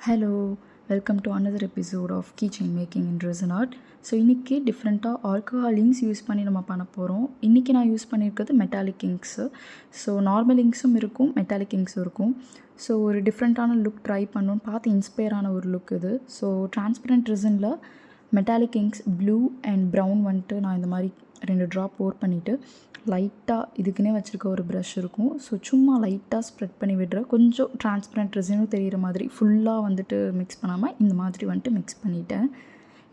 Hello, welcome to another episode of keychain making in resin art. So இன்றைக்கி டிஃப்ரெண்ட்டாக alcohol inks use பண்ணி நம்ம பண்ண போகிறோம். இன்றைக்கி நான் யூஸ் பண்ணியிருக்கிறது மெட்டாலிக் இங்க்ஸு. ஸோ நார்மல் இங்க்ஸும் இருக்கும், மெட்டாலிக் இங்க்ஸும் இருக்கும். ஸோ ஒரு டிஃப்ரெண்ட்டான லுக் ட்ரை பண்ணணுன்னு பார்த்து இன்ஸ்பயர் ஆன ஒரு லுக் இது. ஸோ டிரான்ஸ்பரண்ட் ரெசினில் metallic inks blue and brown வந்துட்டு நான் இந்த மாதிரி 2 ட்ராப் போர் பண்ணிவிட்டு லைட்டாக இதுக்குன்னே வச்சுருக்க ஒரு ப்ரஷ் இருக்கும். ஸோ சும்மா லைட்டாக ஸ்ப்ரெட் பண்ணி விடுறேன். கொஞ்சம் டிரான்ஸ்பரண்ட் ரெசினும் தெரிகிற மாதிரி ஃபுல்லாக வந்துட்டு மிக்ஸ் பண்ணாமல் இந்த மாதிரி வந்துட்டு மிக்ஸ் பண்ணிவிட்டேன்.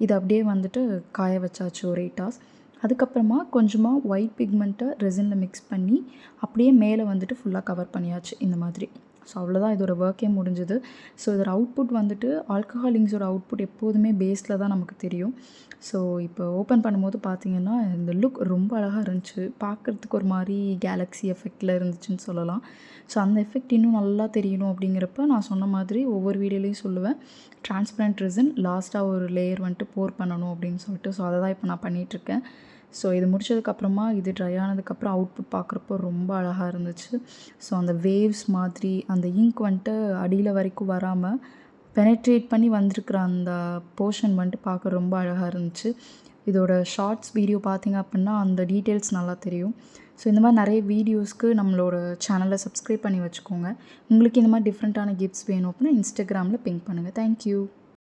இது அப்படியே வந்துட்டு காய வச்சாச்சு ஒரு 8 hours. அதுக்கப்புறமா கொஞ்சமாக ஒயிட் பிக்மெண்ட்டை ரெசினில் மிக்ஸ் பண்ணி அப்படியே மேலே வந்துட்டு ஃபுல்லாக கவர் பண்ணியாச்சு இந்த மாதிரி. ஸோ அவ்வளோதான், இதோட ஒர்க்கே முடிஞ்சுது. ஸோ இதோட அவுட்புட் வந்துட்டு ஆல்கஹால் இங்க்ஸோட அவுட்புட் எப்போதுமே பேஸில் தான் நமக்கு தெரியும். ஸோ இப்போ ஓப்பன் பண்ணும்போது பார்த்திங்கன்னா இந்த லுக் ரொம்ப அழகாக இருந்துச்சு. பார்க்குறதுக்கு ஒரு மாதிரி கேலக்ஸி எஃபெக்டில் இருந்துச்சுன்னு சொல்லலாம். ஸோ அந்த எஃபெக்ட் இன்னும் நல்லா தெரியணும் அப்படிங்கிறப்ப நான் சொன்ன மாதிரி ஒவ்வொரு வீடியோலையும் சொல்லுவேன், டிரான்ஸ்பரண்ட் ரெசின் லாஸ்ட்டாக ஒரு லேயர் வந்துட்டு போர் பண்ணணும் அப்படின்னு சொல்லிட்டு. ஸோ அதை தான் இப்போ நான் பண்ணிகிட்ருக்கேன். ஸோ இது முடிச்சதுக்கப்புறமா இது ட்ரை ஆனதுக்கப்புறம் அவுட்புட் பார்க்குறப்போ ரொம்ப அழகாக இருந்துச்சு. ஸோ அந்த வேவ்ஸ் மாதிரி அந்த இங்க் வந்துட்டு அடியில் வரைக்கும் வராமல் பெனட்ரேட் பண்ணி வந்திருக்கிற அந்த போர்ஷன் வந்துட்டு பார்க்க ரொம்ப அழகாக இருந்துச்சு. இதோட ஷார்ட்ஸ் வீடியோ பார்த்திங்க அப்படின்னா அந்த டீட்டெயில்ஸ் நல்லா தெரியும். ஸோ இந்த மாதிரி நிறைய வீடியோஸ்க்கு நம்மளோட சேனலை சப்ஸ்கிரைப் பண்ணி வச்சுக்கோங்க. உங்களுக்கு இந்த மாதிரி டிஃப்ரெண்ட்டான கிஃப்ட்ஸ் வேணும் அப்படின்னா இன்ஸ்டாகிராமில் பிங்க் பண்ணுங்கள். தேங்க்யூ.